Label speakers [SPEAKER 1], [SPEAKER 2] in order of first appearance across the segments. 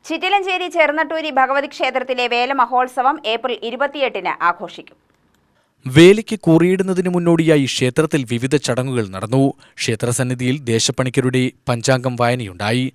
[SPEAKER 1] ചിറ്റിലഞ്ചേരി ചെറുനട്ടൂരി ഭഗവതി ക്ഷേത്രത്തിലെ വേല മഹോത്സവം ഏപ്രിൽ 28-ന് ആഘോഷിക്കും.
[SPEAKER 2] വേലിക്ക് കൂറിയിടുന്നതിന് മുന്നോടിയായി ക്ഷേത്രത്തിൽ വിവിധ ചടങ്ങുകൾ നടന്നു. ക്ഷേത്രസന്നിധിയിൽ ദേശപ്പണിക്കരുടെ പഞ്ചാംഗം വായനയുണ്ടായി.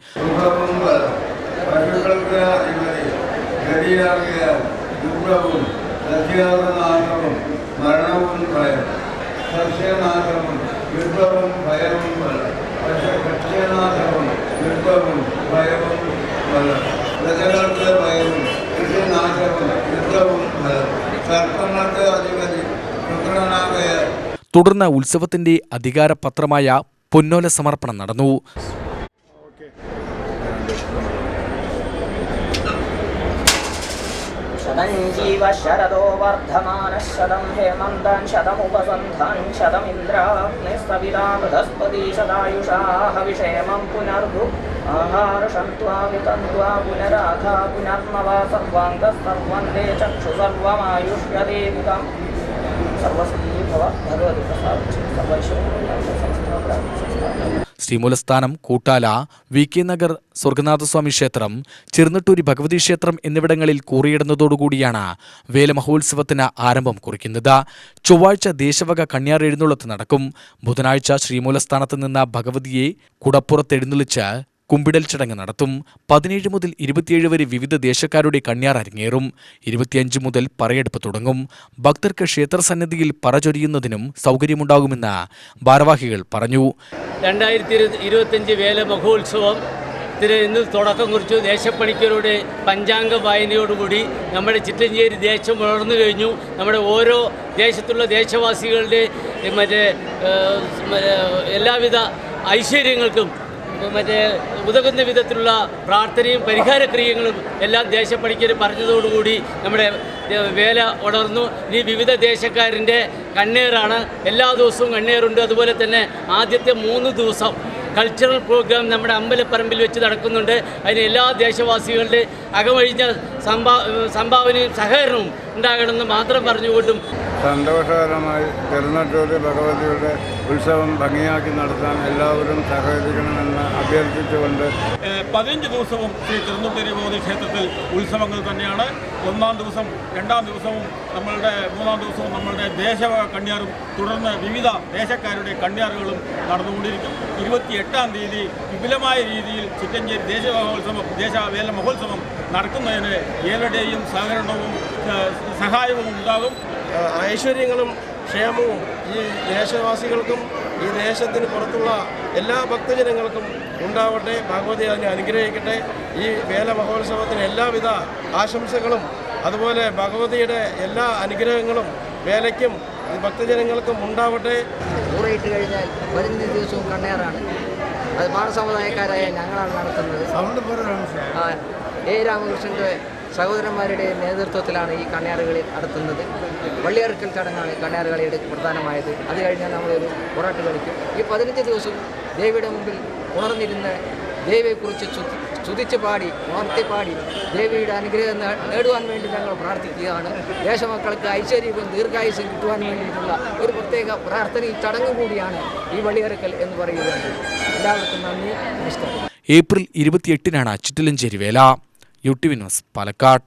[SPEAKER 2] തുടർന്ന് ഉത്സവത്തിന്റെ അധികാരപത്രമായ പൊന്നോല സമർപ്പണം നടന്നു.
[SPEAKER 3] जीव शरदो वर्धमान शतम हेमंतं शतमुपसन्धान शतमिन्द्राग्निस्तविता बृहस्पति सदायुषा हविषेमं पुनर्भु आहारशन्त्वा वितन्त्वा पुनराधा पुनर्नवा सर्वाङ्गः सर्वन्दे चक्षु सर्वमायुष्यदेविकं सर्वस्वी भव भगवति प्रसाद
[SPEAKER 2] ശ്രീമൂലസ്ഥാനം, കൂട്ടാല, VK നഗർ സ്വർഗനാഥസ്വാമി ക്ഷേത്രം, ചെറുനട്ടൂരി ഭഗവതി ക്ഷേത്രം എന്നിവിടങ്ങളിൽ കൂറിയിടുന്നതോടുകൂടിയാണ് വേലമഹോത്സവത്തിന് ആരംഭം കുറിക്കുന്നത്. ചൊവ്വാഴ്ച ദേശവക കണ്യാർ എഴുന്നള്ളത്ത് നടക്കും. ബുധനാഴ്ച ശ്രീമൂലസ്ഥാനത്ത് നിന്ന് ഭഗവതിയെ കുടപ്പുറത്തെഴുന്നള്ളിച്ച് കുമ്പിടൽ ചടങ്ങ് നടത്തും. 17 മുതൽ 27 വരെ വിവിധ ദേശക്കാരുടെ കണ്യാർ അരങ്ങേറും. 25 മുതൽ പറയെടുപ്പ് തുടങ്ങും. ഭക്തർക്ക് ക്ഷേത്രസന്നിധിയിൽ പറ ചൊരിയുന്നതിനും സൗകര്യമുണ്ടാകുമെന്ന് ഭാരവാഹികൾ പറഞ്ഞു.
[SPEAKER 4] 2025 വേല മഹോത്സവത്തിന് ഇന്ന് തുടക്കം കുറിച്ചു. ദേശപ്പണിക്കരുടെ പഞ്ചാംഗ വായനയോടുകൂടി നമ്മുടെ ചിറ്റഞ്ചേരി ദേശം വളർന്നു കഴിഞ്ഞു. നമ്മുടെ ഓരോ ദേശത്തുള്ള ദേശവാസികളുടെ എല്ലാവിധ ഐശ്വര്യങ്ങൾക്കും ഉതകുന്ന വിധത്തിലുള്ള പ്രാർത്ഥനയും പരിഹാരക്രിയകളും എല്ലാം ദേശപ്പണിക്കർ പറഞ്ഞതോടുകൂടി നമ്മുടെ വേല ഉണർന്നു. ഇനി വിവിധ ദേശക്കാരൻ്റെ കണ്ണേറാണ്. എല്ലാ ദിവസവും കണ്ണേറുണ്ട്. അതുപോലെ തന്നെ ആദ്യത്തെ 3 ദിവസം കൾച്ചറൽ പ്രോഗ്രാം നമ്മുടെ അമ്പലപ്പറമ്പിൽ വെച്ച് നടക്കുന്നുണ്ട്. അതിന് എല്ലാ ദേശവാസികളുടെ അകമഴിഞ്ഞ സംഭാവനയും സഹകരണവും ഉണ്ടാകണമെന്ന് മാത്രം പറഞ്ഞുകൊണ്ടും
[SPEAKER 5] സന്തോഷകരമായി ചെറുനട്ടൂരി ഭഗവതിയുടെ ഉത്സവം ഭംഗിയാക്കി നടത്താൻ എല്ലാവരും സഹകരിക്കണമെന്ന് അഭ്യർത്ഥിച്ചുകൊണ്ട്
[SPEAKER 6] 15 ദിവസവും ശ്രീ ചെറുനട്ടൂരി ഭഗവതി ക്ഷേത്രത്തിൽ ഉത്സവങ്ങൾ തന്നെയാണ്. 1-ാം ദിവസം, 2-ാം ദിവസവും മൂന്നാം ദിവസവും നമ്മളുടെ ദേശവക കണ്യാറും തുടർന്ന് വിവിധ ദേശക്കാരുടെ കണ്യാറുകളും നടന്നുകൊണ്ടിരിക്കും. 28-ാം തീയതി വിപുലമായ രീതിയിൽ ചിറ്റഞ്ചേരി ദേശവേല മഹോത്സവം നടക്കുന്നതിന് ഏവരുടെയും സഹകരണവും സഹായവും ഉണ്ടാകും.
[SPEAKER 7] ഐശ്വര്യങ്ങളും ക്ഷേമവും ഈ ദേശവാസികൾക്കും ഈ ദേശത്തിന് പുറത്തുള്ള എല്ലാ ഭക്തജനങ്ങൾക്കും ഉണ്ടാവട്ടെ. ഭഗവതി അതിനെ അനുഗ്രഹിക്കട്ടെ. ഈ വേല മഹോത്സവത്തിന് എല്ലാവിധ ആശംസകളും അതുപോലെ ഭഗവതിയുടെ എല്ലാ അനുഗ്രഹങ്ങളും വേലയ്ക്കും ഭക്തജനങ്ങൾക്കും ഉണ്ടാവട്ടെ.
[SPEAKER 8] ഊറയിട്ട് കഴിഞ്ഞാൽ 15 ദിവസവും കണ്ണേറാണ്. അത് പാടസമുദായക്കാരായ ഞങ്ങളാണ് നടത്തുന്നത്. രാമകൃഷ്ണൻ്റെ സഹോദരന്മാരുടെ നേതൃത്വത്തിലാണ് ഈ കണ്യാറുകളി നടത്തുന്നത്. വള്ളിയറുക്കൽ ചടങ്ങാണ് കണ്യാറുകളിയുടെ പ്രധാനമായത്. അത് കഴിഞ്ഞാൽ നമ്മളൊരു പൊറാട്ട് കളിക്കും. ഈ 15 ദിവസവും ദേവിയുടെ മുമ്പിൽ ഉണർന്നിരുന്ന് ദേവിയെക്കുറിച്ച് സ്തുതിച്ച് പാടി ഉണർത്തിപ്പാടി ദേവിയുടെ അനുഗ്രഹം നേടുവാൻ വേണ്ടി ഞങ്ങൾ പ്രാർത്ഥിക്കുകയാണ്. ദേശമക്കൾക്ക് ഐശ്വര്യവും ദീർഘായുസ്സും കിട്ടുവാൻ വേണ്ടിയിട്ടുള്ള ഒരു പ്രത്യേക പ്രാർത്ഥനയും ചടങ്ങ് കൂടിയാണ് ഈ വള്ളിയറുക്കൽ എന്ന് പറയുന്നത്. എല്ലാവർക്കും നന്ദി, നമസ്കാരം.
[SPEAKER 2] ഏപ്രിൽ 28-നാണ് ചിറ്റിലഞ്ചേരി വേല. UTV news, Palakkad.